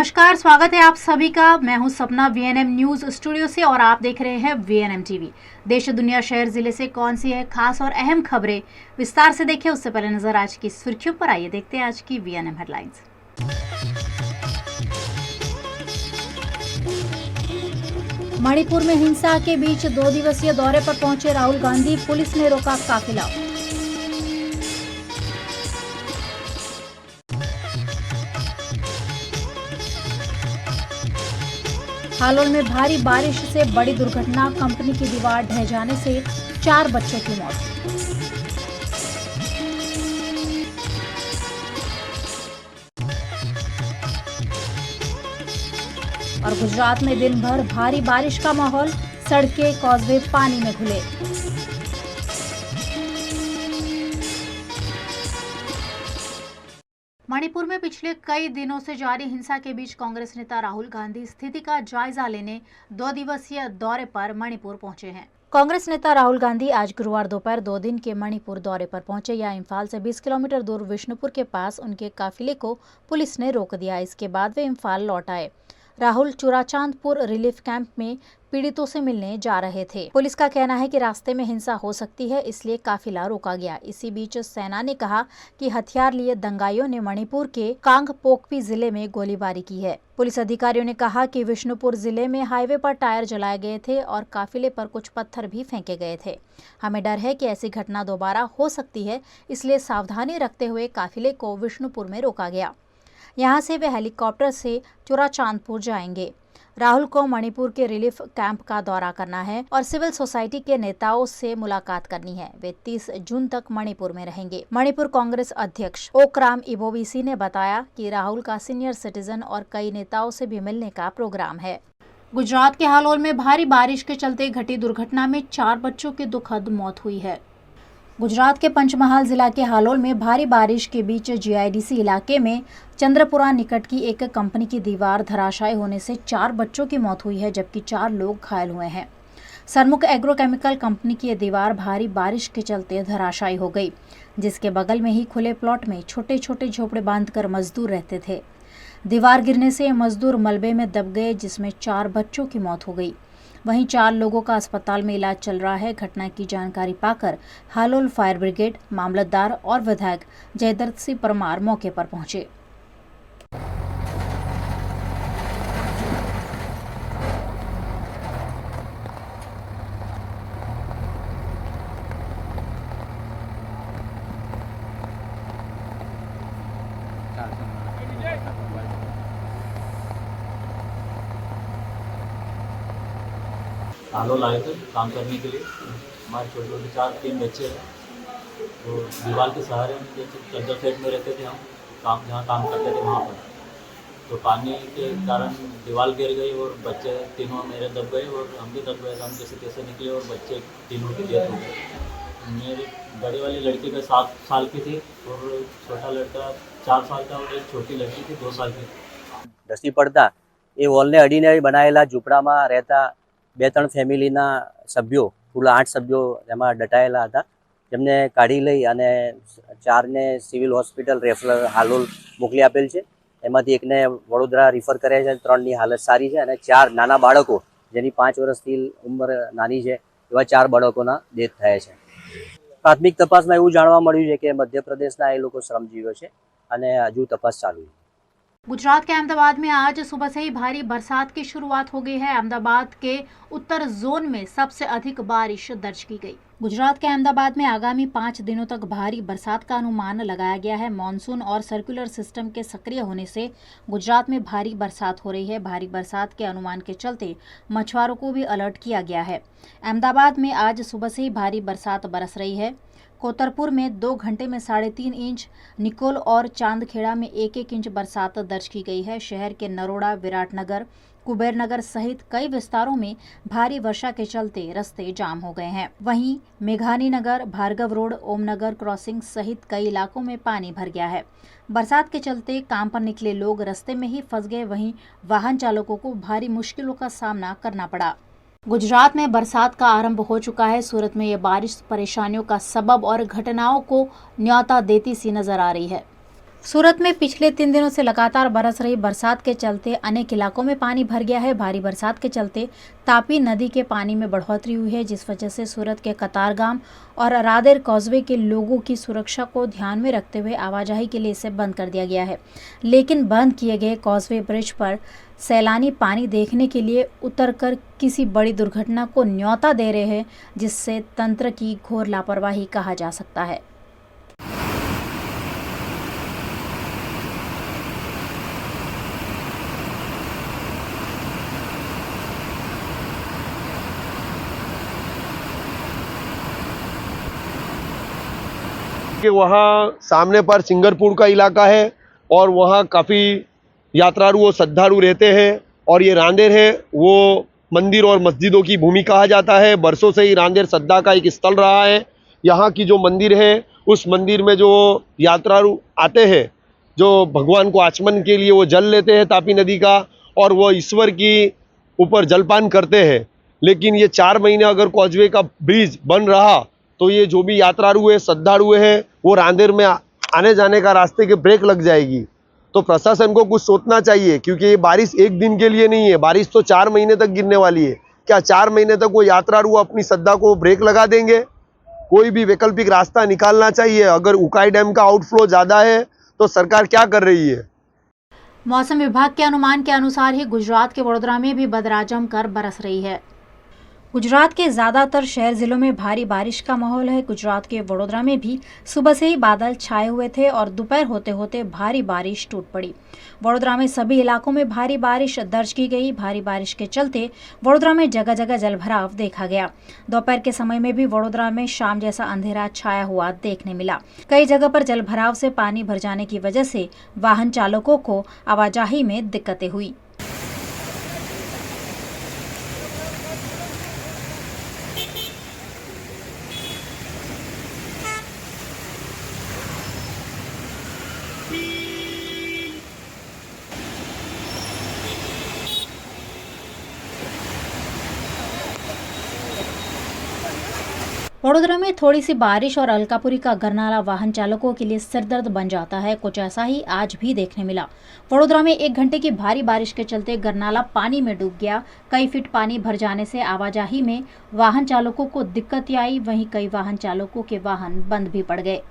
नमस्कार, स्वागत है आप सभी का। मैं हूं सपना वीएनएम न्यूज स्टूडियो से और आप देख रहे हैं वीएनएम टीवी। देश दुनिया शहर जिले से कौन सी है खास और अहम खबरें, विस्तार से देखें उससे पहले नजर आज की सुर्खियों पर। आइए देखते हैं आज की वीएनएम हेडलाइंस। मणिपुर में हिंसा के बीच 2 दिवसीय दौरे पर पहुंचे राहुल गांधी, पुलिस ने रोका काफिला। हालोल में भारी बारिश से बड़ी दुर्घटना, कंपनी की दीवार ढह जाने से 4 बच्चों की मौत। और गुजरात में दिन भर भारी बारिश का माहौल, सड़कें कॉजवे पानी में घुले। मणिपुर में पिछले कई दिनों से जारी हिंसा के बीच कांग्रेस नेता राहुल गांधी स्थिति का जायजा लेने 2 दिवसीय दौरे पर मणिपुर पहुंचे हैं। कांग्रेस नेता राहुल गांधी आज गुरुवार दोपहर 2 दिन के मणिपुर दौरे पर पहुंचे। या इम्फाल से 20 किलोमीटर दूर विष्णुपुर के पास उनके काफिले को पुलिस ने रोक दिया। इसके बाद वे इम्फाल लौट आए। राहुल चुराचांदपुर रिलीफ कैंप में पीड़ितों से मिलने जा रहे थे। पुलिस का कहना है कि रास्ते में हिंसा हो सकती है, इसलिए काफिला रोका गया। इसी बीच सेना ने कहा कि हथियार लिए दंगाइयों ने मणिपुर के कांगपोकपी जिले में गोलीबारी की है। पुलिस अधिकारियों ने कहा कि विष्णुपुर जिले में हाईवे पर टायर जलाए गए थे और काफिले पर कुछ पत्थर भी फेंके गए थे। हमें डर है कि ऐसी घटना दोबारा हो सकती है, इसलिए सावधानी रखते हुए काफिले को विष्णुपुर में रोका गया। यहां से वे हेलीकॉप्टर से चुराचांदपुर जाएंगे। राहुल को मणिपुर के रिलीफ कैंप का दौरा करना है और सिविल सोसाइटी के नेताओं से मुलाकात करनी है। वे 30 जून तक मणिपुर में रहेंगे। मणिपुर कांग्रेस अध्यक्ष ओक्राम इबोबीसी ने बताया कि राहुल का सीनियर सिटीजन और कई नेताओं से भी मिलने का प्रोग्राम है। गुजरात के हालोल में भारी बारिश के चलते घटी दुर्घटना में 4 बच्चों की दुखद मौत हुई है। गुजरात के पंचमहाल जिला के हालोल में भारी बारिश के बीच जीआईडीसी इलाके में चंद्रपुरा निकट की एक कंपनी की दीवार धराशायी होने से 4 बच्चों की मौत हुई है, जबकि 4 लोग घायल हुए हैं। सरमुख एग्रोकेमिकल कंपनी की दीवार भारी बारिश के चलते धराशायी हो गई, जिसके बगल में ही खुले प्लॉट में छोटे छोटे झोपड़े बांधकर मजदूर रहते थे। दीवार गिरने से मजदूर मलबे में दब गए, जिसमें 4 बच्चों की मौत हो गई। वहीं 4 लोगों का अस्पताल में इलाज चल रहा है। घटना की जानकारी पाकर हालोल फायर ब्रिगेड, मामलतदार और विधायक जयदत्त सिंह परमार मौके पर पहुंचे। हालोल आए थे काम करने के लिए। हमारे छोटे छोटे 3 बच्चे हैं, तो दीवार के सहारे चद्दर सेट में रहते थे हम, जहाँ काम करते थे वहाँ पर। तो पानी के कारण दीवार गिर गई और बच्चे तीनों मेरे दब गए और हम भी दब गए। हम जैसे तैसे निकले और बच्चे तीनों की डेथ हो गई। मेरी बड़ी वाली लड़की का 7 साल की थी और छोटा लड़का 4 साल का और एक छोटी लड़की थी 2 साल की। ધસી પડતા એ વોલને અડીને બનાવેલા ઝૂંપડામાં રહેતા 2-3 ફેમિલીના સભ્યો, કુલ 8 સભ્યો એમાં દટાયેલા હતા, જેમને કાઢી લઈ અને 4ને સિવિલ હોસ્પિટલ રેફરલ હાલોલ મોકલી આપેલ છે। એમાંથી એકને વડોદરા રિફર કરે છે, 3ની હાલત સારી છે અને 4 નાના બાળકો જેની 5 વર્ષથી ઉંમર નાની છે એવા 4 બાળકોના ડેથ થયા છે। પ્રાથમિક તપાસમાં એવું જાણવા મળ્યું છે કે મધ્યપ્રદેશના એ લોકો શ્રમજીવીઓ છે અને હજુ તપાસ ચાલુ છે। गुजरात के अहमदाबाद में आज सुबह से ही भारी बरसात की शुरुआत हो गई है। अहमदाबाद के उत्तर जोन में सबसे अधिक बारिश दर्ज की गई। गुजरात के अहमदाबाद में आगामी 5 दिनों तक भारी बरसात का अनुमान लगाया गया है। मानसून और सर्कुलर सिस्टम के सक्रिय होने से गुजरात में भारी बरसात हो रही है। भारी बरसात के अनुमान के चलते मछुआरों को भी अलर्ट किया गया है। अहमदाबाद में आज सुबह से ही भारी बरसात बरस रही है। कोतरपुर में 2 घंटे में 3.5 इंच, निकोल और चांदखेड़ा में 1-1 इंच बरसात दर्ज की गई है। शहर के नरोड़ा, विराटनगर, कुबेरनगर सहित कई विस्तारों में भारी वर्षा के चलते रास्ते जाम हो गए हैं। वहीं मेघानी नगर, भार्गव रोड, ओमनगर क्रॉसिंग सहित कई इलाकों में पानी भर गया है। बरसात के चलते काम पर निकले लोग रास्ते में ही फंस गए। वहीं वाहन चालकों को भारी मुश्किलों का सामना करना पड़ा। गुजरात में बरसात का आरंभ हो चुका है। सूरत में ये बारिश परेशानियों का सबब और घटनाओं को न्योता देती सी नजर आ रही है। सूरत में पिछले 3 दिनों से लगातार बरस रही बरसात के चलते अनेक इलाकों में पानी भर गया है। भारी बरसात के चलते तापी नदी के पानी में बढ़ोतरी हुई है, जिस वजह से सूरत के कतारगाम और रादेर कॉजवे के लोगों की सुरक्षा को ध्यान में रखते हुए आवाजाही के लिए इसे बंद कर दिया गया है। लेकिन बंद किए गए कॉजवे ब्रिज पर सैलानी पानी देखने के लिए उतरकर किसी बड़ी दुर्घटना को न्योता दे रहे हैं, जिससे तंत्र की घोर लापरवाही कहा जा सकता है। कि वहाँ सामने पर सिंगरपुर का इलाका है और वहाँ काफ़ी यात्रालु और श्रद्धालु रहते हैं। और ये रांदेर है वो मंदिर और मस्जिदों की भूमि कहा जाता है। बरसों से ही रांदेर श्रद्धा का एक स्थल रहा है। यहाँ की जो मंदिर है उस मंदिर में जो यात्रालु आते हैं, जो भगवान को आचमन के लिए वो जल लेते हैं तापी नदी का, और वो ईश्वर की ऊपर जलपान करते हैं। लेकिन ये 4 महीने अगर कॉजवे का ब्रिज बन रहा तो ये जो भी यात्रालु है, श्रद्धालु है, वो रांदेर में आने जाने का रास्ते के ब्रेक लग जाएगी। तो प्रशासन को कुछ सोचना चाहिए, क्योंकि ये बारिश एक दिन के लिए नहीं है, बारिश तो 4 महीने तक गिरने वाली है। क्या 4 महीने तक वो यात्रालु अपनी श्रद्धा को ब्रेक लगा देंगे? कोई भी वैकल्पिक रास्ता निकालना चाहिए। अगर उकाई डैम का आउटफ्लो ज़्यादा है तो सरकार क्या कर रही है? मौसम विभाग के अनुमान के अनुसार ही गुजरात के वडोदरा में भी बदरा जमकर बरस रही है। गुजरात के ज़्यादातर शहर जिलों में भारी बारिश का माहौल है। गुजरात के वडोदरा में भी सुबह से ही बादल छाए हुए थे और दोपहर होते होते भारी बारिश टूट पड़ी। वडोदरा में सभी इलाकों में भारी बारिश दर्ज की गई। भारी बारिश के चलते वडोदरा में जगह जगह जलभराव देखा गया। दोपहर के समय में भी वडोदरा में शाम जैसा अंधेरा छाया हुआ देखने मिला। कई जगह पर जलभराव से पानी भर जाने की वजह से वाहन चालकों को आवाजाही में दिक्कतें हुई। वडोदरा में थोड़ी सी बारिश और अलकापुरी का गरनाला वाहन चालकों के लिए सिरदर्द बन जाता है। कुछ ऐसा ही आज भी देखने मिला। वडोदरा में 1 घंटे की भारी बारिश के चलते गरनाला पानी में डूब गया। कई फीट पानी भर जाने से आवाजाही में वाहन चालकों को दिक्कत आई। वहीं कई वाहन चालकों के वाहन बंद भी पड़ गए।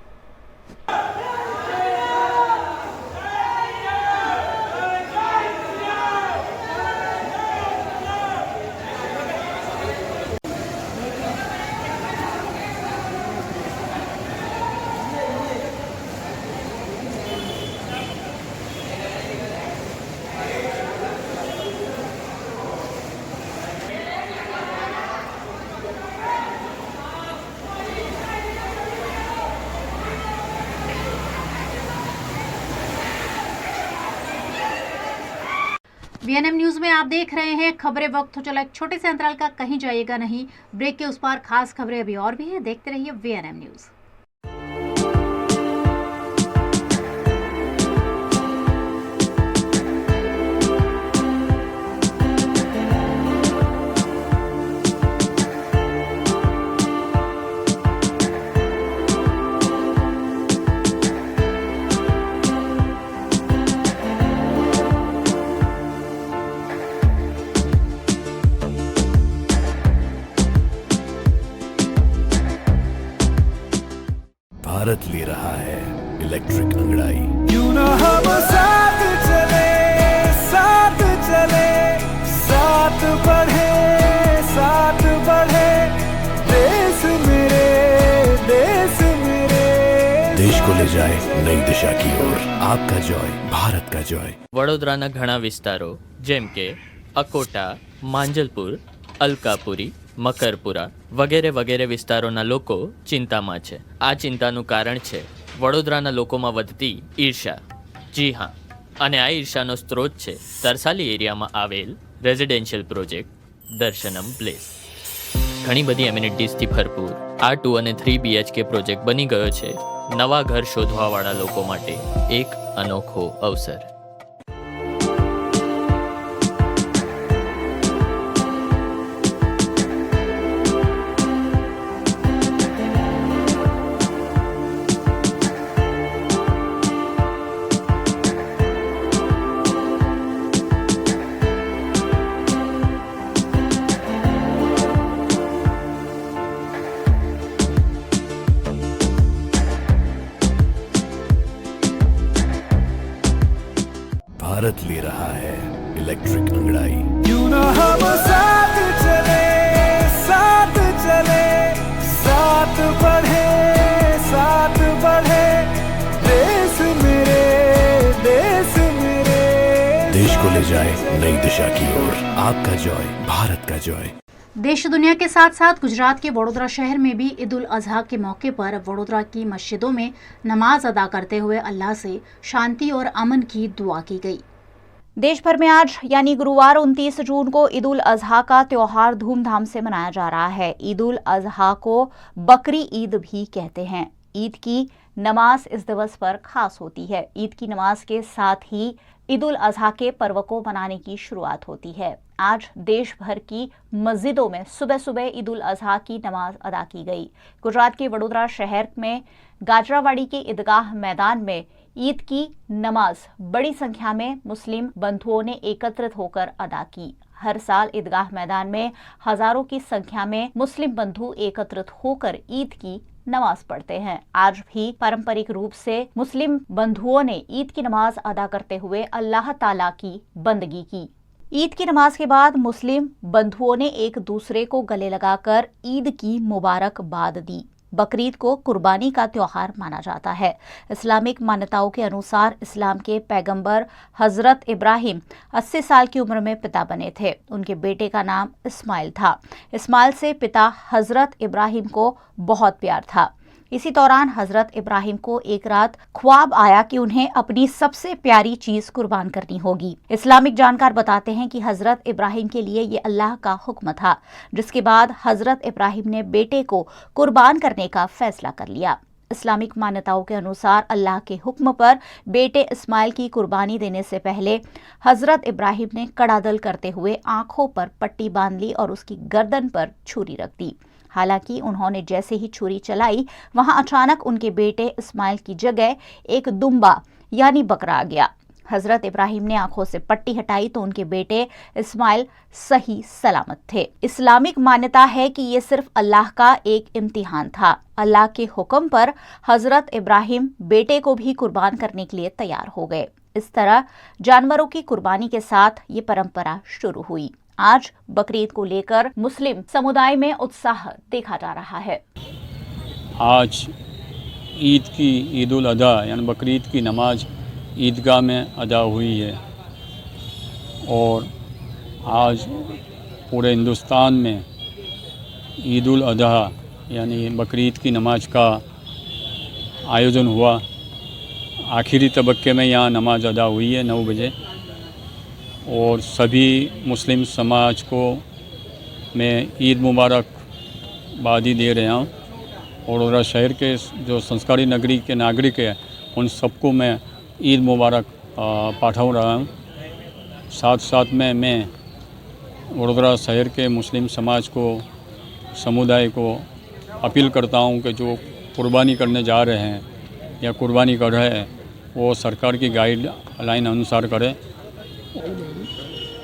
वीएनएम न्यूज में आप देख रहे हैं खबरें वक्त। हो चला एक छोटे से अंतराल का, कहीं जाइएगा नहीं। ब्रेक के उस पार खास खबरें अभी और भी है, देखते रहिए वीएनएम न्यूज। भारत ले रहा है इलेक्ट्रिक अंगड़ाई। क्यों ना हम साथ चले, साथ चले, साथ बढ़े, साथ बढ़े, देश मेरे, देश मेरे। देश को ले जाए नई दिशा की ओर। आपका जॉय, भारत का जॉय। વડોદરાના ઘણા વિસ્તારો જેમ કે અકોટા, માંજલપુર, અલકાપુરી, મકરપુરા વગેરે વગેરે વિસ્તારોના લોકો ચિંતામાં છે। આ ચિંતાનું કારણ છે વડોદરાના લોકોમાં વધતી ઈર્ષા। જી હા, અને આ ઈર્ષાનો સ્ત્રોત છે તરસાલી એરિયામાં આવેલ રેઝિડેન્શિયલ પ્રોજેક્ટ દર્શનમ પ્લેસ। ઘણી બધી એમ્યુનિટીઝથી ભરપૂર આ 2 અને 3 BHK પ્રોજેક્ટ બની ગયો છે નવા ઘર શોધવાવાળા લોકો માટે એક અનોખો અવસર। भारत ले रहा है इलेक्ट्रिक अंगड़ाई। क्यों ना हम साथ चले, साथ चले, साथ बढ़े, साथ बढ़े, देश मेरे, देश मेरे। देश को ले जाए नई दिशा की ओर। आपका जॉय, भारत का जॉय। देश दुनिया के साथ साथ गुजरात के वडोदरा शहर में भी ईद उल अजहा के मौके पर वडोदरा की मस्जिदों में नमाज अदा करते हुए अल्लाह से शांति और अमन की दुआ की गई। देश भर में आज यानी गुरुवार 29 जून को ईद उल अजहा का त्योहार धूमधाम से मनाया जा रहा है। ईद उल अजहा को बकरी ईद भी कहते हैं। ईद की नमाज इस दिवस पर खास होती है। ईद की नमाज के साथ ही ईद उल अजहा के पर्व को मनाने की शुरुआत होती है। आज देश भर की मस्जिदों में सुबह सुबह ईद उल अजहा की नमाज अदा की गई। गुजरात के वडोदरा शहर में गाजरावाड़ी के ईदगाह मैदान में ईद की नमाज बड़ी संख्या में मुस्लिम बंधुओं ने एकत्रित होकर अदा की। हर साल ईदगाह मैदान में हजारों की संख्या में मुस्लिम बंधु एकत्रित होकर ईद की नमाज पढ़ते हैं। आज भी पारंपरिक रूप से मुस्लिम बंधुओं ने ईद की नमाज अदा करते हुए अल्लाह ताला की बंदगी की। ईद की नमाज के बाद मुस्लिम बंधुओं ने एक दूसरे को गले लगाकर ईद की मुबारकबाद दी। बकरीद को कुर्बानी का त्योहार माना जाता है। इस्लामिक मान्यताओं के अनुसार इस्लाम के पैगंबर हजरत इब्राहिम 80 साल की उम्र में पिता बने थे। उनके बेटे का नाम इस्माइल था। इस्माइल से पिता हजरत इब्राहिम को बहुत प्यार था। इसी दौरान हजरत इब्राहिम को एक रात ख्वाब आया कि उन्हें अपनी सबसे प्यारी चीज कुर्बान करनी होगी। इस्लामिक जानकार बताते हैं कि हजरत इब्राहिम के लिए ये अल्लाह का हुक्म था, जिसके बाद हजरत इब्राहिम ने बेटे को कुर्बान करने का फैसला कर लिया। इस्लामिक मान्यताओं के अनुसार अल्लाह के हुक्म पर बेटे इस्माइल की कुर्बानी देने से पहले हजरत इब्राहिम ने कड़ा दल करते हुए आंखों पर पट्टी बांध ली और उसकी गर्दन पर छुरी रख दी। हालांकि उन्होंने जैसे ही छुरी चलाई, वहां अचानक उनके बेटे इस्माइल की जगह एक दुम्बा यानी बकरा आ गया। हजरत इब्राहिम ने आंखों से पट्टी हटाई तो उनके बेटे इस्माइल सही सलामत थे। इस्लामिक मान्यता है कि ये सिर्फ अल्लाह का एक इम्तिहान था। अल्लाह के हुक्म पर हजरत इब्राहिम बेटे को भी कुर्बान करने के लिए तैयार हो गए। इस तरह जानवरों की कुर्बानी के साथ ये परंपरा शुरू हुई। आज बकरीद को लेकर मुस्लिम समुदाय में उत्साह देखा जा रहा है। आज ईद की ईद उल अधा यानी बकरीद की नमाज ईदगाह में अदा हुई है और आज पूरे हिंदुस्तान में ईद उल अधा यानी बकरीद की नमाज का आयोजन हुआ। आखिरी तबक्के में यहाँ नमाज अदा हुई है 9 बजे और सभी मुस्लिम समाज को मैं ईद मुबारकबादी दे रहा हूँ। वडोदरा शहर के जो संस्कारी नगरी के नागरिक हैं उन सबको मैं ईद मुबारक पाठा रहा हूँ। साथ साथ में मैं वडोदरा शहर के मुस्लिम समाज को, समुदाय को अपील करता हूँ कि जो कुर्बानी करने जा रहे हैं या कुर्बानी कर रहे हैं वो सरकार की गाइडलाइन अनुसार करें।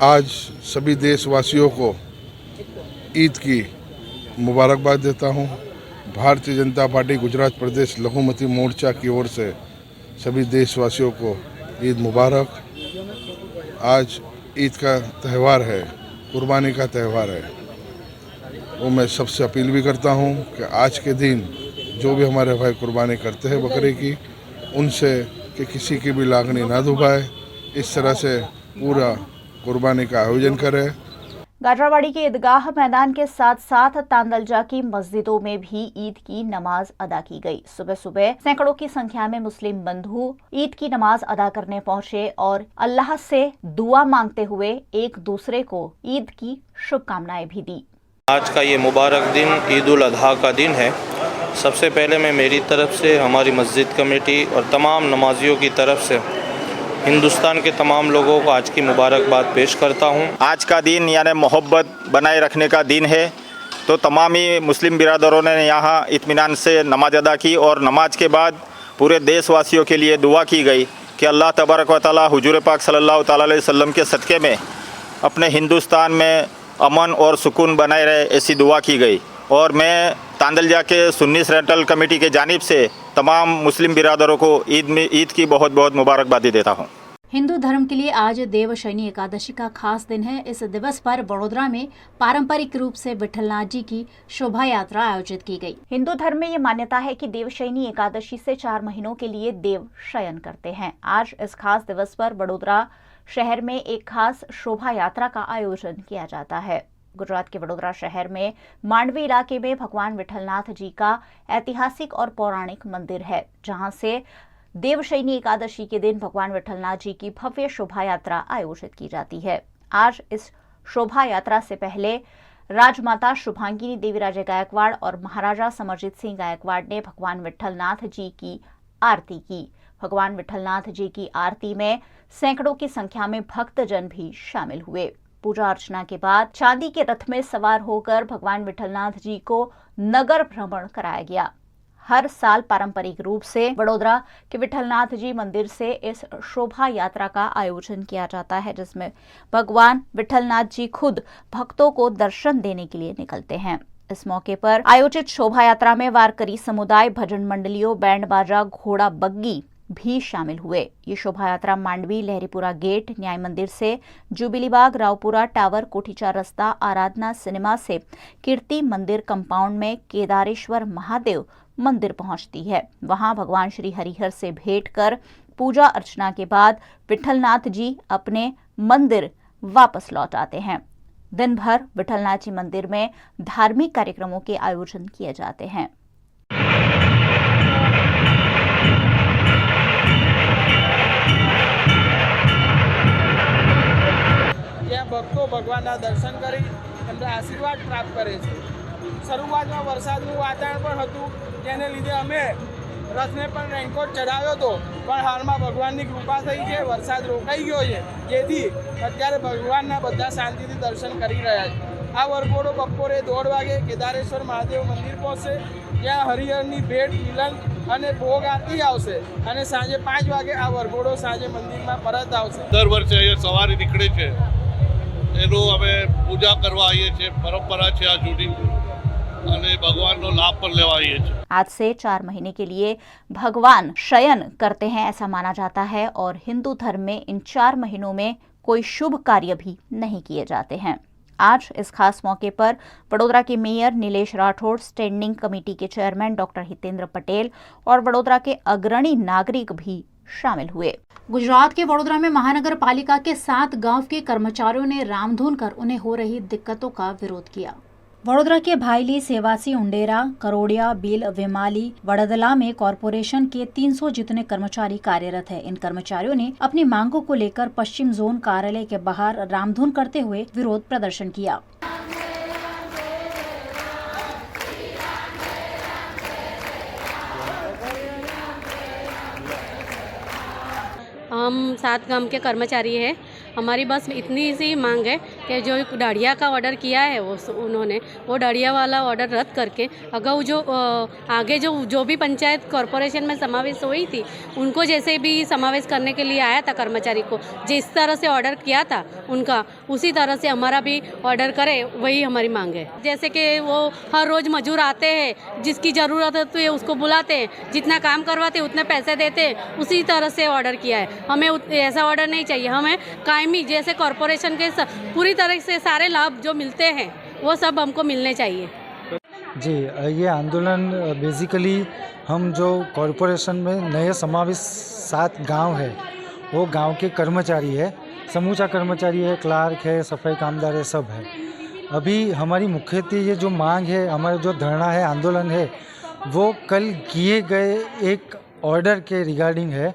आज सभी देशवासियों को ईद की मुबारकबाद देता हूं। भारतीय जनता पार्टी गुजरात प्रदेश लघुमती मोर्चा की ओर से सभी देशवासियों को ईद मुबारक। आज ईद का त्यौहार है, कुर्बानी का त्यौहार है। वो मैं सबसे अपील भी करता हूं कि आज के दिन जो भी हमारे भाई कुर्बानी करते हैं बकरे की, उनसे कि किसी की भी लागनी ना दुभाए, इस तरह से पूरा कुर्बानी का आयोजन करें। गाजरावाड़ी के ईदगाह मैदान के साथ साथ तांदलजा की मस्जिदों में भी ईद की नमाज अदा की गई। सुबह सुबह सैकड़ों की संख्या में मुस्लिम बंधु ईद की नमाज अदा करने पहुंचे और अल्लाह से दुआ मांगते हुए एक दूसरे को ईद की शुभकामनाएं भी दी। आज का ये मुबारक दिन ईद उल अजहा का दिन है। सबसे पहले मैं मेरी तरफ से, हमारी मस्जिद कमेटी और तमाम नमाजियों की तरफ से हिंदुस्तान के तमाम लोगों को आज की मुबारकबाद पेश करता हूं। आज का दिन यानी मोहब्बत बनाए रखने का दिन है, तो तमाम ही मुस्लिम बिरादरों ने यहाँ इत्मीनान से नमाज अदा की और नमाज के बाद पूरे देशवासियों के लिए दुआ की गई कि अल्लाह तबारक व तआला हुजूर पाक सल्लल्लाहु ताला अलैहि वसल्लम के सदक़े में अपने हिंदुस्तान में अमन और सुकून बनाए रहे, ऐसी दुआ की गई। और मैं तांदलजा के सुन्नी सेंट्रल कमेटी के जानिब से तमाम मुस्लिम बिरादरों को ईद की बहुत बहुत मुबारकबादी देता हूँ। हिंदू धर्म के लिए आज देवशयनी एकादशी का खास दिन है। इस दिवस पर वडोदरा में पारंपरिक रूप से विठलनाथ जी की शोभा यात्रा आयोजित की गई। हिंदू धर्म में ये मान्यता है कि देवशयनी एकादशी से 4 महीनों के लिए देव शयन करते हैं। आज इस खास दिवस पर वडोदरा शहर में एक खास शोभा यात्रा का आयोजन किया जाता है। गुजरात के वडोदरा शहर में मांडवी इलाके में भगवान विठलनाथ जी का ऐतिहासिक और पौराणिक मंदिर है, जहां से देवशयनी एकादशी के दिन भगवान विठलनाथ जी की भव्य शोभा यात्रा आयोजित की जाती है। आज इस शोभा यात्रा से पहले राजमाता शुभांगिनी देवीराजे गायकवाड़ और महाराजा समरजीत सिंह गायकवाड़ ने भगवान विठलनाथ जी की आरती की। भगवान विठलनाथ जी की आरती में सैकड़ों की संख्या में भक्तजन भी शामिल हुए। पूजा अर्चना के बाद चांदी के रथ में सवार होकर भगवान विठलनाथ जी को नगर भ्रमण कराया गया। हर साल पारंपरिक रूप से वडोदरा के विठलनाथ जी मंदिर से इस शोभा यात्रा का आयोजन किया जाता है, जिसमें भगवान विठलनाथ जी खुद भक्तों को दर्शन देने के लिए निकलते हैं। इस मौके पर आयोजित शोभा यात्रा में वारकरी समुदाय, भजन मंडलियों, बैंड बाजा, घोड़ा बग्गी भी शामिल हुए। ये शोभा यात्रा मांडवी, लहरीपुरा गेट, न्याय मंदिर से जुबिली बाग, रावपुरा टावर, कोठीचा रास्ता, आराधना सिनेमा से कीर्ति मंदिर कंपाउंड में केदारेश्वर महादेव मंदिर पहुंचती है। वहां भगवान श्री हरिहर से भेंट कर पूजा अर्चना के बाद विठलनाथ जी अपने मंदिर वापस लौट आते हैं। दिन भर विठलनाथ जी मंदिर में धार्मिक कार्यक्रमों के आयोजन किए जाते हैं। ભક્તો ભગવાનના દર્શન કરી એમના આશીર્વાદ પ્રાપ્ત કરે છે। શરૂઆતમાં વરસાદનું વાતાવરણ પણ હતું, તેને લીધે અમે રથને પણ રેનકોટ ચડાવ્યો હતો, પણ હાલમાં ભગવાનની કૃપા થઈ છે, વરસાદ રોકાઈ ગયો છે, જેથી અત્યારે ભગવાનના બધા શાંતિથી દર્શન કરી રહ્યા છે। આ વરઘોડો બપોરે 1:30 વાગે કેદારેશ્વર મહાદેવ મંદિર પહોંચશે, જ્યાં હરિહરની ભેટ, મિલન અને ભોગ આરતી આવશે અને સાંજે 5 વાગે આ વરઘોડો સાંજે મંદિરમાં પરત આવશે। દર વર્ષે અહીંયા સવારી નીકળે છે, એનો અમે પૂજા કરવા આવીએ છીએ, પરંપરા છે આ જૂની, અને ભગવાનનો લાભ પણ લેવા આવીએ છીએ। आज से 4 महीने के लिए भगवान शयन करते हैं, ऐसा माना जाता है, और हिंदू धर्म में इन 4 महीनों में कोई शुभ कार्य भी नहीं किए जाते हैं। आज इस खास मौके पर वडोदरा के mayor Nilesh Rathore, standing committee के चेयरमैन डॉक्टर हितेंद्र पटेल और वडोदरा के अग्रणी नागरिक भी शामिल हुए। गुजरात के वडोदरा में महानगर पालिका के 7 गांव के कर्मचारियों ने रामधुन कर उन्हें हो रही दिक्कतों का विरोध किया। वडोदरा के भाईली, सेवासी, उंडेरा, करोड़िया, बील, वेमाली, वडदला में कॉरपोरेशन के 300 जितने कर्मचारी कार्यरत हैं। इन कर्मचारियों ने अपनी मांगों को लेकर पश्चिम जोन कार्यालय के बाहर रामधुन करते हुए विरोध प्रदर्शन किया। हम 7 गांव के कर्मचारी हैं। हमारी बस इतनी सी मांग है कि जो डाढ़िया का ऑर्डर किया है उन्होंने वो डाढ़िया वाला ऑर्डर रद्द करके अगाऊ जो आगे जो भी पंचायत कॉरपोरेशन में समावेश हुई थी उनको जैसे भी समावेश करने के लिए आया था कर्मचारी को, जिस तरह से ऑर्डर किया था उनका, उसी तरह से हमारा भी ऑर्डर करे, वही हमारी मांग है। जैसे कि वो हर रोज़ मजदूर आते हैं, जिसकी ज़रूरत होती है उसको बुलाते हैं, जितना काम करवाते उतने पैसे देते हैं, उसी तरह से ऑर्डर किया है। हमें ऐसा ऑर्डर नहीं चाहिए। हमें कायमी जैसे कॉरपोरेशन के पूरी तरह से सारे लाभ जो मिलते हैं वो सब हमको मिलने चाहिए। जी, ये आंदोलन बेसिकली हम जो कॉरपोरेशन में नए समावेश 7 गांव है, वो गांव के कर्मचारी है, समूचा कर्मचारी है, क्लार्क है, सफाई कामदार है, सब है। अभी हमारी मुख्यतः ये जो मांग है, हमारा जो धरना है, आंदोलन है, वो कल किए गए एक ऑर्डर के रिगार्डिंग है।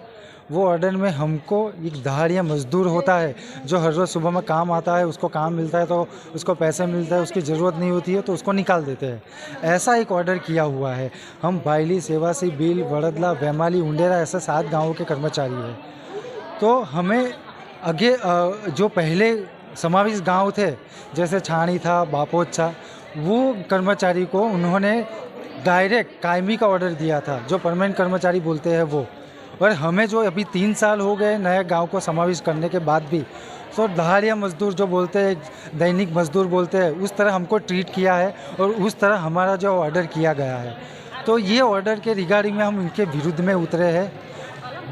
वो ऑर्डर में हमको एक दहाड़िया मजदूर होता है जो हर रोज़ सुबह में काम आता है, उसको काम मिलता है तो उसको पैसे मिलता है, उसकी ज़रूरत नहीं होती है तो उसको निकाल देते हैं, ऐसा एक ऑर्डर किया हुआ है। हम बायली, सेवासी, बील, वडदला, वेमाली, उंडेरा ऐसे 7 गाँवों के कर्मचारी हैं। तो हमें आगे जो पहले समावेश गांव थे जैसे छाणी था, बापोच था, वो कर्मचारी को उन्होंने डायरेक्ट कायमी का ऑर्डर दिया था, जो परमानेंट कर्मचारी बोलते हैं वो। और हमें जो अभी 3 साल हो गए नए गांव को समावेश करने के बाद भी, तो दहाड़िया मजदूर जो बोलते हैं, दैनिक मजदूर बोलते हैं, उस तरह हमको ट्रीट किया है और उस तरह हमारा जो ऑर्डर किया गया है। तो ये ऑर्डर के रिगार्डिंग में हम इनके विरुद्ध में उतरे हैं।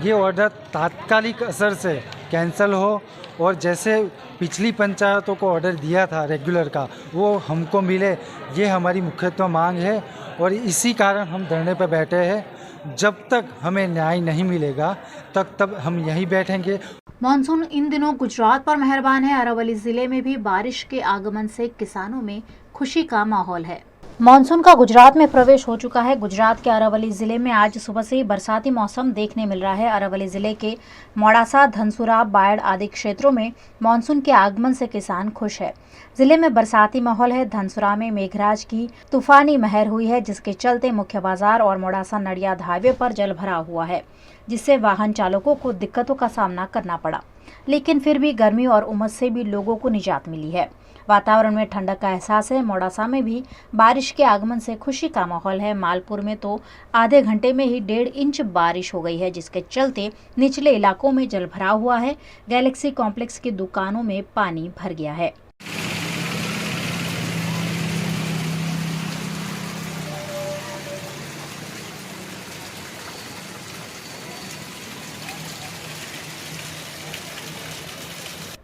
ये ऑर्डर तात्कालिक असर से कैंसिल हो और जैसे पिछली पंचायतों को ऑर्डर दिया था रेगुलर का वो हमको मिले, ये हमारी मुख्यतः मांग है। और इसी कारण हम धरने पर बैठे हैं। जब तक हमें न्याय नहीं मिलेगा तब हम यहीं बैठेंगे। मॉनसून इन दिनों गुजरात पर मेहरबान है। अरावली जिले में भी बारिश के आगमन से किसानों में खुशी का माहौल है। मॉनसून का गुजरात में प्रवेश हो चुका है। गुजरात के अरावली जिले में आज सुबह से ही बरसाती मौसम देखने मिल रहा है। अरावली जिले के मोड़ासा, धनसुरा, बायड़ आदि क्षेत्रों में मॉनसून के आगमन से किसान खुश है। जिले में बरसाती माहौल है। धनसुरा में मेघराज की तूफानी महर हुई है, जिसके चलते मुख्य बाजार और मोड़ासा नडियाद हाईवे पर जल भरा हुआ है, जिससे वाहन चालकों को दिक्कतों का सामना करना पड़ा। लेकिन फिर भी गर्मी और उमस से भी लोगों को निजात मिली है। वातावरण में ठंडक का एहसास है। मोड़ासा में भी बारिश के आगमन से खुशी का माहौल है। मालपुर में तो आधे घंटे में ही 1.5 इंच बारिश हो गई है, जिसके चलते निचले इलाकों में जल भरा हुआ है। गैलेक्सी कॉम्प्लेक्स की दुकानों में पानी भर गया है।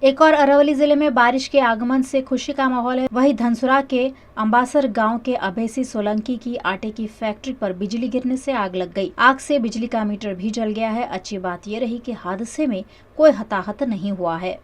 एक और अरावली जिले में बारिश के आगमन से खुशी का माहौल है। वहीं धनसुरा के अंबासर गांव के अभेसी सोलंकी की आटे की फैक्ट्री पर बिजली गिरने से आग लग गई। आग से बिजली का मीटर भी जल गया है। अच्छी बात यह रही कि हादसे में कोई हताहत नहीं हुआ है।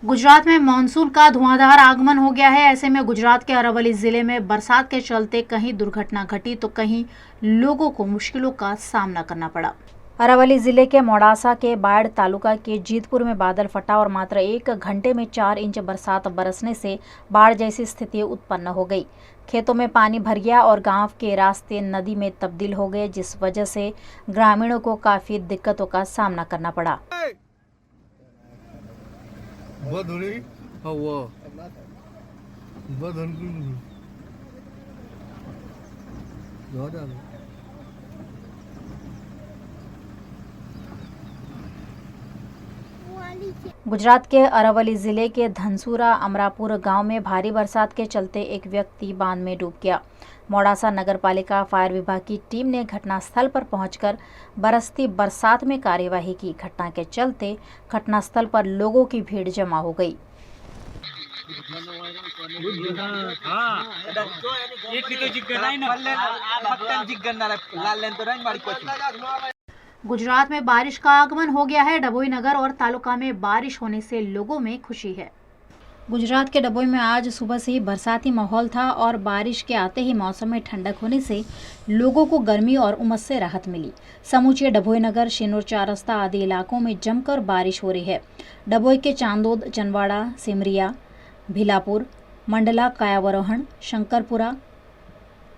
गुजरात में मानसून का धुआंधार आगमन हो गया है। ऐसे में गुजरात के अरावली जिले में बरसात के चलते कहीं दुर्घटना घटी तो कहीं लोगों को मुश्किलों का सामना करना पड़ा। अरावली जिले के मोड़ासा के बायड़ तालुका के जीतपुर में बादल फटा और मात्र 1 घंटे में 4 इंच बरसात बरसने से बाढ़ जैसी स्थिति उत्पन्न हो गई। खेतों में पानी भर गया और गांव के रास्ते नदी में तब्दील हो गए, जिस वजह से ग्रामीणों को काफी दिक्कतों का सामना करना पड़ा। गुजरात के अरावली जिले के धनसुरा अमरापुर गांव में भारी बरसात के चलते एक व्यक्ति बांध में डूब गया। मोड़ासा नगरपालिका फायर विभाग की टीम ने घटनास्थल पर पहुंचकर बरसती बरसात में कार्यवाही की। घटना के चलते घटनास्थल पर लोगों की भीड़ जमा हो गई। गुजरात में बारिश का आगमन हो गया है। डभोई नगर और तालुका में बारिश होने से लोगों में खुशी है। गुजरात के डभोई में आज सुबह से ही बरसाती माहौल था और बारिश के आते ही मौसम में ठंडक होने से लोगों को गर्मी और उमस से राहत मिली। समूचे डभोई नगर, शेनूर, चारस्ता आदि इलाकों में जमकर बारिश हो रही है। डभोई के चांदोद, चंदवाड़ा, सिमरिया, भिलापुर, मंडला, कायावरोहण, शंकरपुरा,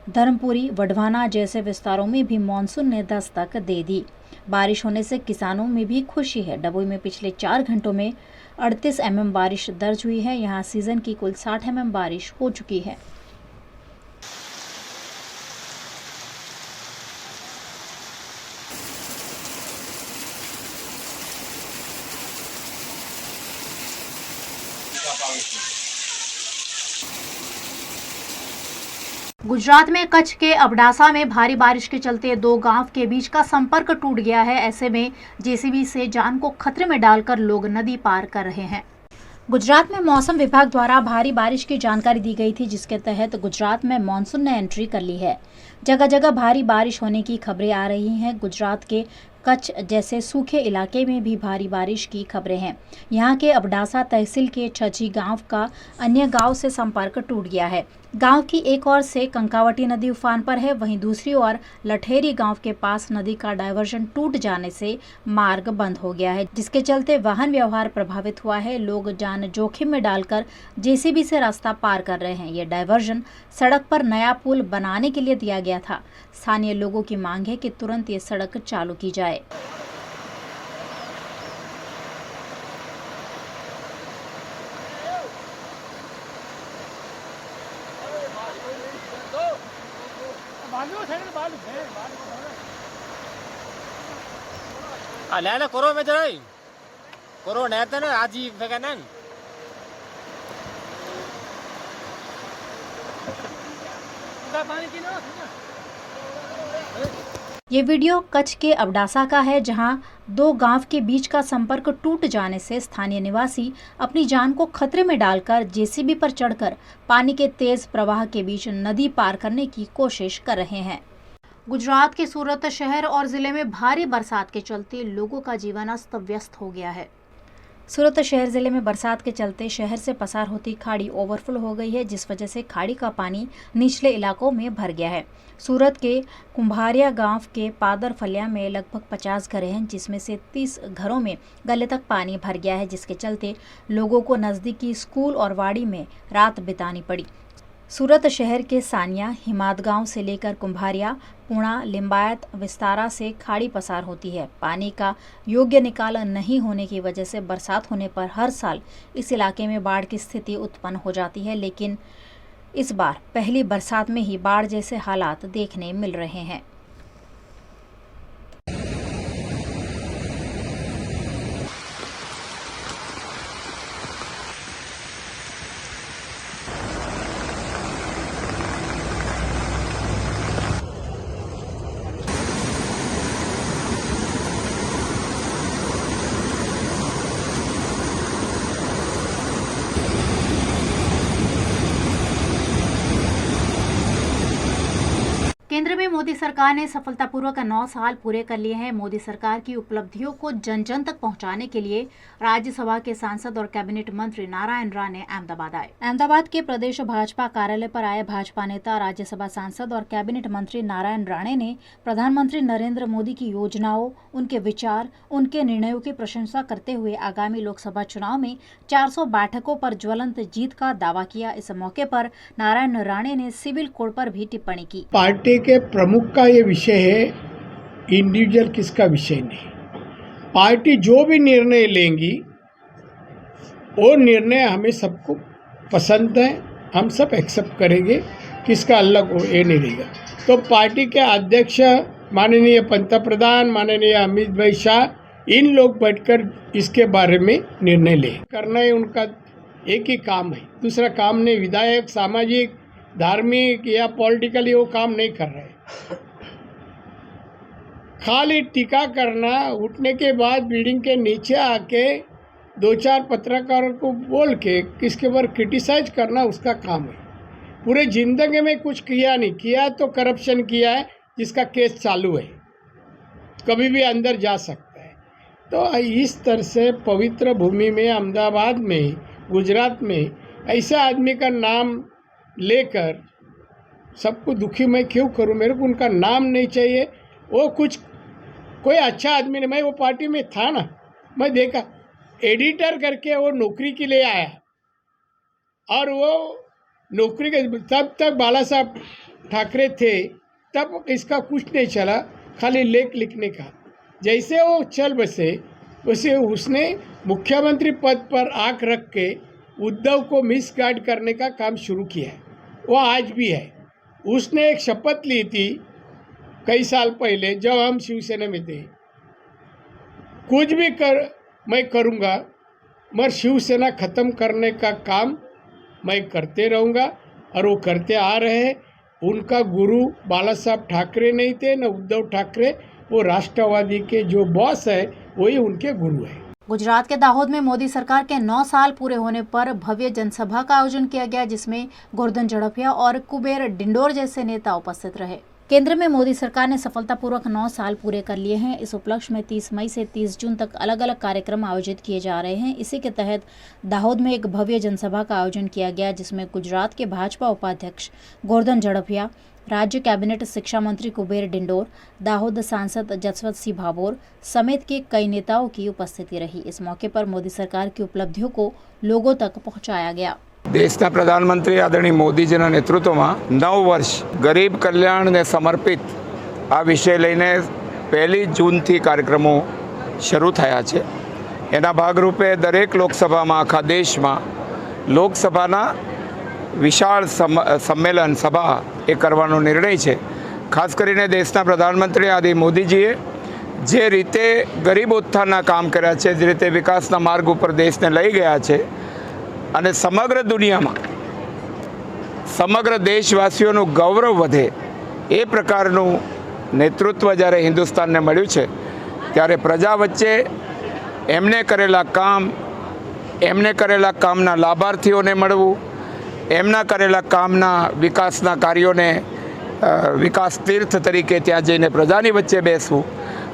धर्मपुरी, वडवाना जैसे विस्तारों में भी मानसून ने दस्तक दे दी। बारिश होने से किसानों में भी खुशी है। डभोई में पिछले 4 घंटों में 38 mm बारिश दर्ज हुई है। यहाँ सीजन की कुल 60 mm बारिश हो चुकी है। गुजरात में कच्छ के अबडासा में भारी बारिश के चलते 2 गांव के बीच का संपर्क टूट गया है। ऐसे में जेसीबी से जान को खतरे में डालकर लोग नदी पार कर रहे हैं। गुजरात में मौसम विभाग द्वारा भारी बारिश की जानकारी दी गई थी, जिसके तहत गुजरात में मानसून ने एंट्री कर ली है। जगह जगह भारी बारिश होने की खबरें आ रही हैं। गुजरात के कच्छ जैसे सूखे इलाके में भी भारी बारिश की खबरें हैं। यहाँ के अबडासा तहसील के छजी गांव का अन्य गांव से संपर्क टूट गया है। गांव की एक ओर से कंकावटी नदी उफान पर है, वहीं दूसरी ओर लठेरी गांव के पास नदी का डायवर्जन टूट जाने से मार्ग बंद हो गया है, जिसके चलते वाहन व्यवहार प्रभावित हुआ है। लोग जान जोखिम में डालकर जेसीबी से रास्ता पार कर रहे हैं। ये डायवर्जन सड़क पर नया पुल बनाने के लिए दिया गया था। स्थानीय लोगों की मांग है कि तुरंत ये सड़क चालू की जाए। Alana Koro Medrai Koro Nathan Aji Veganan. ये वीडियो कच्छ के अबडासा का है, जहां दो गांव के बीच का संपर्क टूट जाने से स्थानीय निवासी अपनी जान को खतरे में डालकर जेसीबी पर चढ़कर पानी के तेज प्रवाह के बीच नदी पार करने की कोशिश कर रहे हैं। गुजरात के सूरत शहर और जिले में भारी बरसात के चलते लोगों का जीवन अस्त व्यस्त हो गया है। सूरत शहर जिले में बरसात के चलते शहर से पसार होती खाड़ी ओवरफ्लो हो गई है, जिस वजह से खाड़ी का पानी निचले इलाकों में भर गया है। सूरत के कुंभारिया गांव के पादर फलिया में लगभग 50 घरें हैं, जिसमें से 30 घरों में गले तक पानी भर गया है, जिसके चलते लोगों को नज़दीकी स्कूल और वाड़ी में रात बितानी पड़ी। सूरत शहर के सानिया, हिमाद गांव से लेकर कुंभारिया, पुणा, लिम्बायत, विस्तारा से खाड़ी पसार होती है। पानी का योग्य निकाल नहीं होने की वजह से बरसात होने पर हर साल इस इलाके में बाढ़ की स्थिति उत्पन्न हो जाती है, लेकिन इस बार पहली बरसात में ही बाढ़ जैसे हालात देखने मिल रहे हैं। केंद्र में मोदी सरकार ने सफलतापूर्वक 9 साल पूरे कर लिए हैं। मोदी सरकार की उपलब्धियों को जन जन तक पहुंचाने के लिए राज्यसभा के सांसद और कैबिनेट मंत्री नारायण राणे अहमदाबाद आए। अहमदाबाद के प्रदेश भाजपा कार्यालय पर आए भाजपा नेता, राज्यसभा सांसद और कैबिनेट मंत्री नारायण राणे ने प्रधानमंत्री नरेंद्र मोदी की योजनाओं, उनके विचार, उनके निर्णयों की प्रशंसा करते हुए आगामी लोकसभा चुनाव में 400 बैठकों पर ज्वलंत जीत का दावा किया। इस मौके पर नारायण राणे ने सिविल कोड पर भी टिप्पणी की। पार्टी के प्रमुख का ये विषय है, इंडिविजुअल किसका विषय नहीं। पार्टी जो भी निर्णय लेंगी वो निर्णय हमें सबको पसंद है, हम सब एक्सेप्ट करेंगे, किसका अलग हो ये नहीं रहेगा। तो पार्टी के अध्यक्ष माननीय पंतप्रधान, माननीय अमित भाई शाह, इन लोग बैठकर इसके बारे में निर्णय ले करना है। उनका एक ही काम है, दूसरा काम नहीं। विधायक सामाजिक, धार्मिक या पॉलिटिकली वो काम नहीं कर रहे। खाली टीका करना, उठने के बाद बिल्डिंग के नीचे आके 2-4 पत्रकारों को बोल के किसके ऊपर क्रिटिसाइज करना उसका काम है। पूरे जिंदगी में कुछ किया नहीं, किया तो करप्शन किया है, जिसका केस चालू है, कभी भी अंदर जा सकता है। तो इस तरह से पवित्र भूमि में, अहमदाबाद में, गुजरात में ऐसे आदमी का नाम लेकर सबको दुखी मैं क्यों करूं। मेरे को उनका नाम नहीं चाहिए। वो कोई अच्छा आदमी नहीं। मैं वो पार्टी में था ना, मैं देखा एडिटर करके वो नौकरी के लिए आया, और वो नौकरी के तब तक बाला साहब ठाकरे थे, तब इसका कुछ नहीं चला, खाली लेख लिखने का। जैसे वो चल बसे वैसे उसने मुख्यमंत्री पद पर आंख रख के उद्धव को मिसगाइड करने का काम शुरू किया है। वो आज भी है। उसने एक शपथ ली थी कई साल पहले, जब हम शिवसेना में थे, कुछ भी मैं करूँगा, मगर शिवसेना खत्म करने का काम मैं करते रहूँगा, और वो करते आ रहे हैं। उनका गुरु बाला साहब ठाकरे नहीं थे, न उद्धव ठाकरे। वो राष्ट्रवादी के जो बॉस है वही उनके गुरु है। गुजरात के दाहोद में मोदी सरकार के 9 साल पूरे होने पर भव्य जनसभा का आयोजन किया गया, जिसमें गोवर्धन झड़फिया और कुबेर डिंडोर जैसे नेता उपस्थित रहे। केंद्र में मोदी सरकार ने सफलतापूर्वक 9 साल पूरे कर लिए हैं। इस उपलक्ष्य में 30 मई से 30 जून तक अलग अलग कार्यक्रम आयोजित किए जा रहे हैं। इसी के तहत दाहोद में एक भव्य जनसभा का आयोजन किया गया, जिसमें गुजरात के भाजपा उपाध्यक्ष गोवर्धन झड़फिया, राज्य कैबिनेट शिक्षा मंत्री कुबेर डिंडोर, दाहोद सांसद जसवंत सिंह भाभोर समेत के कई नेताओं की उपस्थिति रही। इस मौके पर मोदी सरकार की उपलब्धियों को लोगों तक पहुंचाया गया। देशना प्रधानमंत्री आदरणीय मोदीजीना नेतृत्वમાં 9 વર્ષ ગરીબ કલ્યાણને સમર્પિત આ વિષય લઈને 1 જૂનથી કાર્યક્રમો શરૂ થયા છે। એના ભાગરૂપે દરેક લોકસભામાં આખા દેશમાં લોકસભાના વિશાળ સંમેલન સભા એ કરવાનો નિર્ણય છે। ખાસ કરીને દેશના પ્રધાનમંત્રી આદિ મોદીજીએ જે રીતે ગરીબ ઉત્થાનના કામ કર્યા છે, જે રીતે વિકાસના માર્ગ ઉપર દેશને લઈ ગયા છે અને સમગ્ર દુનિયામાં સમગ્ર દેશવાસીઓનું ગૌરવ વધે એ પ્રકારનું નેતૃત્વ જ્યારે હિન્દુસ્તાનને મળ્યું છે, ત્યારે પ્રજા વચ્ચે એમને કરેલા કામના લાભાર્થીઓને મળવું, એમના કરેલા કામના વિકાસના કાર્યોને વિકાસ તીર્થ તરીકે ત્યાં જઈને પ્રજાની વચ્ચે બેસવું,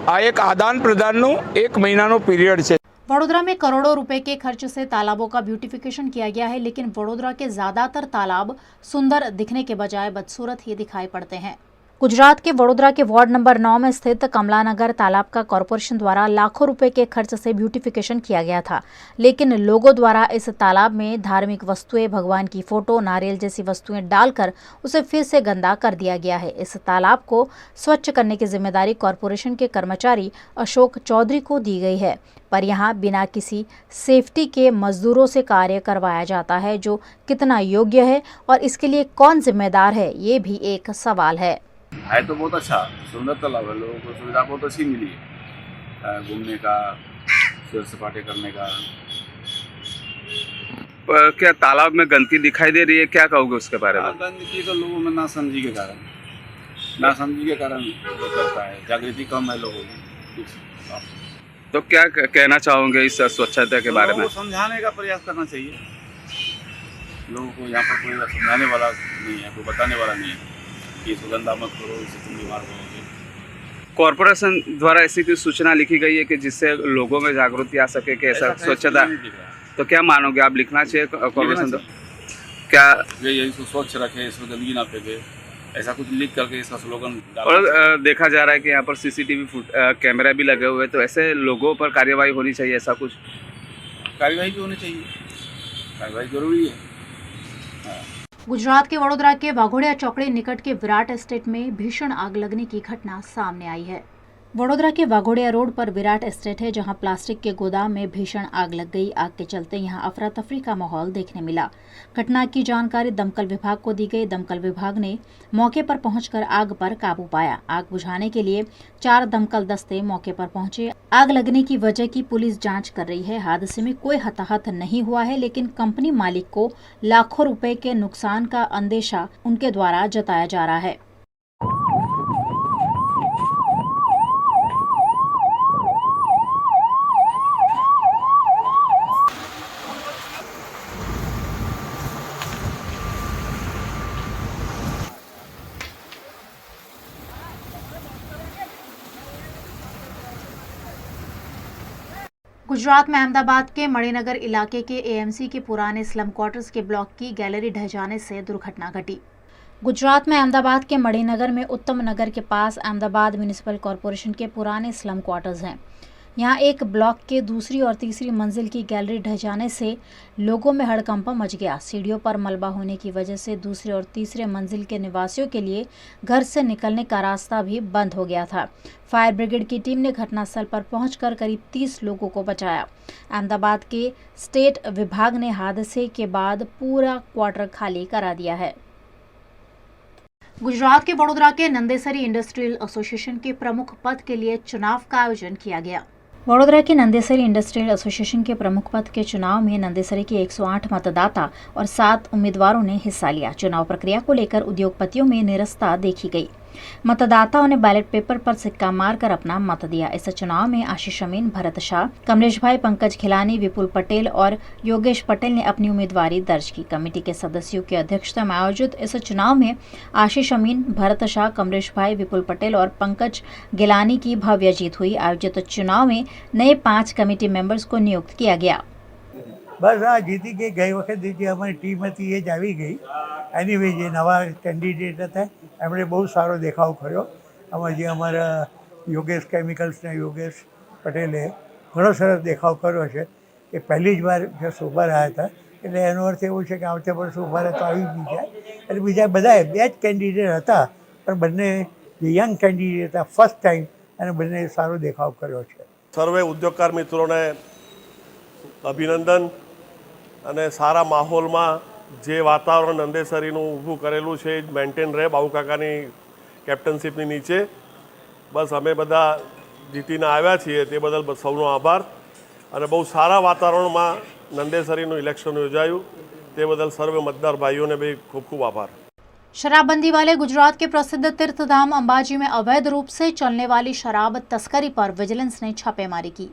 આ એક आदान प्रदानનું 1 महीनाનું पीरियड છે। वडोदरा में करोड़ों रुपए के खर्च से तालाबों का ब्यूटिफिकेशन किया गया है, लेकिन वडोदरा के ज्यादातर तालाब सुंदर दिखने के बजाय बदसूरत ही दिखाई पड़ते हैं। गुजरात के वडोदरा के वार्ड नंबर 9 में स्थित कमलानगर तालाब का कॉरपोरेशन द्वारा लाखों रुपए के खर्च से ब्यूटिफिकेशन किया गया था, लेकिन लोगों द्वारा इस तालाब में धार्मिक वस्तुएं, भगवान की फोटो, नारियल जैसी वस्तुएं डालकर उसे फिर से गंदा कर दिया गया है। इस तालाब को स्वच्छ करने की जिम्मेदारी कॉरपोरेशन के कर्मचारी अशोक चौधरी को दी गई है, पर यहाँ बिना किसी सेफ्टी के मजदूरों से कार्य करवाया जाता है, जो कितना योग्य है और इसके लिए कौन जिम्मेदार है, ये भी एक सवाल है। तो बहुत अच्छा सुंदर तालाब है, लोगों को सुविधा बहुत अच्छी मिली है, घूमने का, सैर सपाटे करने का। क्या तालाब में गंदगी दिखाई दे रही है, क्या कहोगे उसके बारे में? गंदगी तो लोगों में नासमझी के कारण वो करता है, जागृति कम है लोगों की। तो क्या कहना चाहोगे इस स्वच्छता के बारे में? समझाने का प्रयास करना चाहिए लोगों को। यहाँ पर कोई समझाने वाला नहीं है, कोई बताने वाला नहीं है कि इसको गंदा मत करो, इससे तुम बीमार होगे। कॉरपोरेशन द्वारा ऐसी कोई सूचना लिखी गई है कि जिससे लोगों में जागृति आ सके कि ऐसा स्वच्छता, तो क्या मानोगे आप, लिखना चाहिए कॉरपोरेशन तो? क्या ये इसको स्वच्छ रखे, इसमें गंदगी ना फेंके, ऐसा कुछ लिख करके इसका स्लोगन। और देखा जा रहा है कि यहाँ पर सीसीटीवी कैमरा भी लगे हुए हैं, तो ऐसे लोगों पर कार्यवाही होनी चाहिए, ऐसा कुछ? कार्यवाही भी होनी चाहिए, कार्यवाही जरूरी है। गुजरात के वडोदरा के वाघोड़िया चौकड़ी निकट के विराट एस्टेट में भीषण आग लगने की घटना सामने आई है। वडोदरा के वाघोड़िया रोड पर विराट एस्टेट है, जहां प्लास्टिक के गोदाम में भीषण आग लग गई। आग के चलते यहां अफरा तफरी का माहौल देखने मिला। घटना की जानकारी दमकल विभाग को दी गई। दमकल विभाग ने मौके पर पहुंचकर आग पर काबू पाया। आग बुझाने के लिए 4 दमकल दस्ते मौके पर पहुंचे। आग लगने की वजह की पुलिस जांच कर रही है। हादसे में कोई हताहत नहीं हुआ है, लेकिन कंपनी मालिक को लाखों रुपए के नुकसान का अंदेशा उनके द्वारा जताया जा रहा है। गुजरात में अहमदाबाद के मणिनगर इलाके के एएमसी के पुराने स्लम क्वार्टर्स के ब्लॉक की गैलरी ढह जाने से दुर्घटना घटी। गुजरात में अहमदाबाद के मणिनगर में उत्तम नगर के पास अहमदाबाद म्यूनिसिपल कॉरपोरेशन के पुराने स्लम क्वार्टर्स हैं। यहाँ एक ब्लॉक के दूसरी और तीसरी मंजिल की गैलरी ढह जाने से लोगों में हड़कंप मच गया। सीढ़ियों पर मलबा होने की वजह से दूसरे और तीसरे मंजिल के निवासियों के लिए घर से निकलने का रास्ता भी बंद हो गया था। फायर ब्रिगेड की टीम ने घटनास्थल पर पहुंचकर करीब 30 लोगों को बचाया। अहमदाबाद के स्टेट विभाग ने हादसे के बाद पूरा क्वार्टर खाली करा दिया है। गुजरात के वडोदरा के नंदेसरी इंडस्ट्रियल एसोसिएशन के प्रमुख पद के लिए चुनाव का आयोजन किया गया। वडोदरा के नंदेसरी इंडस्ट्रियल एसोसिएशन के प्रमुख पद के चुनाव में नंदेसरी के 108 मतदाता और 7 उम्मीदवारों ने हिस्सा लिया। चुनाव प्रक्रिया को लेकर उद्योगपतियों में निरस्ता देखी गई। मतदाताओं ने बैलेट पेपर पर सिक्का मारकर अपना मत दिया। इस चुनाव में आशीष अमीन, भरत शाह, कमलेश भाई, पंकज खिलानी, विपुल पटेल और योगेश पटेल ने अपनी उम्मीदवारी दर्ज की। कमेटी के सदस्यों की अध्यक्षता में आयोजित इस चुनाव में आशीष अमीन, भरत शाह, कमलेश भाई, विपुल पटेल और पंकज गिलानी की भव्य जीत हुई। आयोजित चुनाव में नए 5 कमेटी मेंबर्स को नियुक्त किया गया। बस आ जीती गई। गई वक्त जी हमारी टीम थी ये जावी गई। एनीवे जे नवा कैंडिडेट था एमणे बहुत सारो देखाव कर्यो। आमां जे अमारा योगेश केमिकल्सना योगेश पटेले घणो सरस देखाव कर्यो छे कि पहली ज बार जो उभा रह्या था એટલે એનો અર્થ એવો છે કે આવતા વર્ષે ઉભા રહે તો આવી બી જાય। એટલે બીજા બધાએ 2 જ કેન્ડિડેટ હતા, પણ બંને જે યંગ કેન્ડિડેટ હતા ફર્સ્ટ ટાઈમ અને બંને સારો દેખાવ કર્યો છે। સર્વે ઉદ્યોગકાર મિત્રોને અભિનંદન। અને સારા માહોલમાં જે વાતાવરણ નંદેસરીનું ઊભું કરેલું છે મેન્ટેન રહે બાબુકાકાની કેપ્ટનશીપની નીચે। બસ અમે બધા જીતીને આવ્યા છીએ તે બદલ સૌનો આભાર અને બહુ સારા વાતાવરણમાં નંદેસરીનું ઇલેક્શન યોજાયું તે બદલ સર્વે મતદાર ભાઈઓને બી ખૂબ ખૂબ આભાર। शराबबंदी वाले गुजरात के प्रसिद्ध तीर्थधाम अंबाजी में अवैध रूप से चलने वाली शराब तस्करी पर विजिलेंस ने छापेमारी की।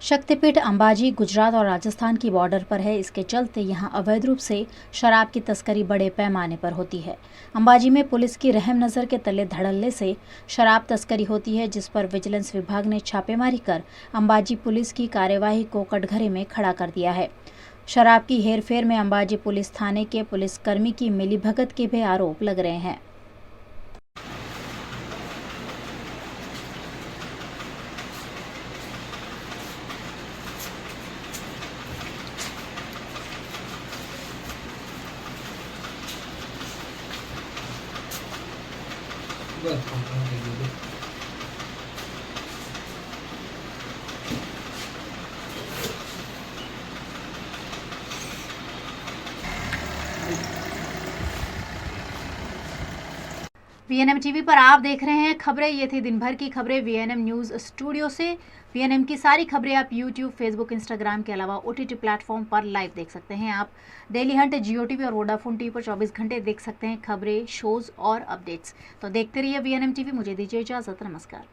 शक्तिपीठ अंबाजी गुजरात और राजस्थान की बॉर्डर पर है। इसके चलते यहां अवैध रूप से शराब की तस्करी बड़े पैमाने पर होती है। अंबाजी में पुलिस की रहम नज़र के तले धड़ल्ले से शराब तस्करी होती है, जिस पर विजिलेंस विभाग ने छापेमारी कर अंबाजी पुलिस की कार्यवाही को कटघरे में खड़ा कर दिया है। शराब की हेरफेर में अंबाजी पुलिस थाने के पुलिसकर्मी की मिलीभगत के भी आरोप लग रहे हैं। वीएनएम टीवी पर आप देख रहे हैं खबरें। ये थी दिन भर की खबरें वीएनएम न्यूज़ स्टूडियो से। वीएनएम की सारी खबरें आप यूट्यूब, फेसबुक, इंस्टाग्राम के अलावा ओटीटी प्लेटफॉर्म पर लाइव देख सकते हैं। आप डेली हंट, जियो टीवी और वोडाफोन टीवी पर 24 घंटे देख सकते हैं खबरें, शोज और अपडेट्स। तो देखते रहिए वीएनएम टीवी। मुझे दीजिए इजाजत, नमस्कार।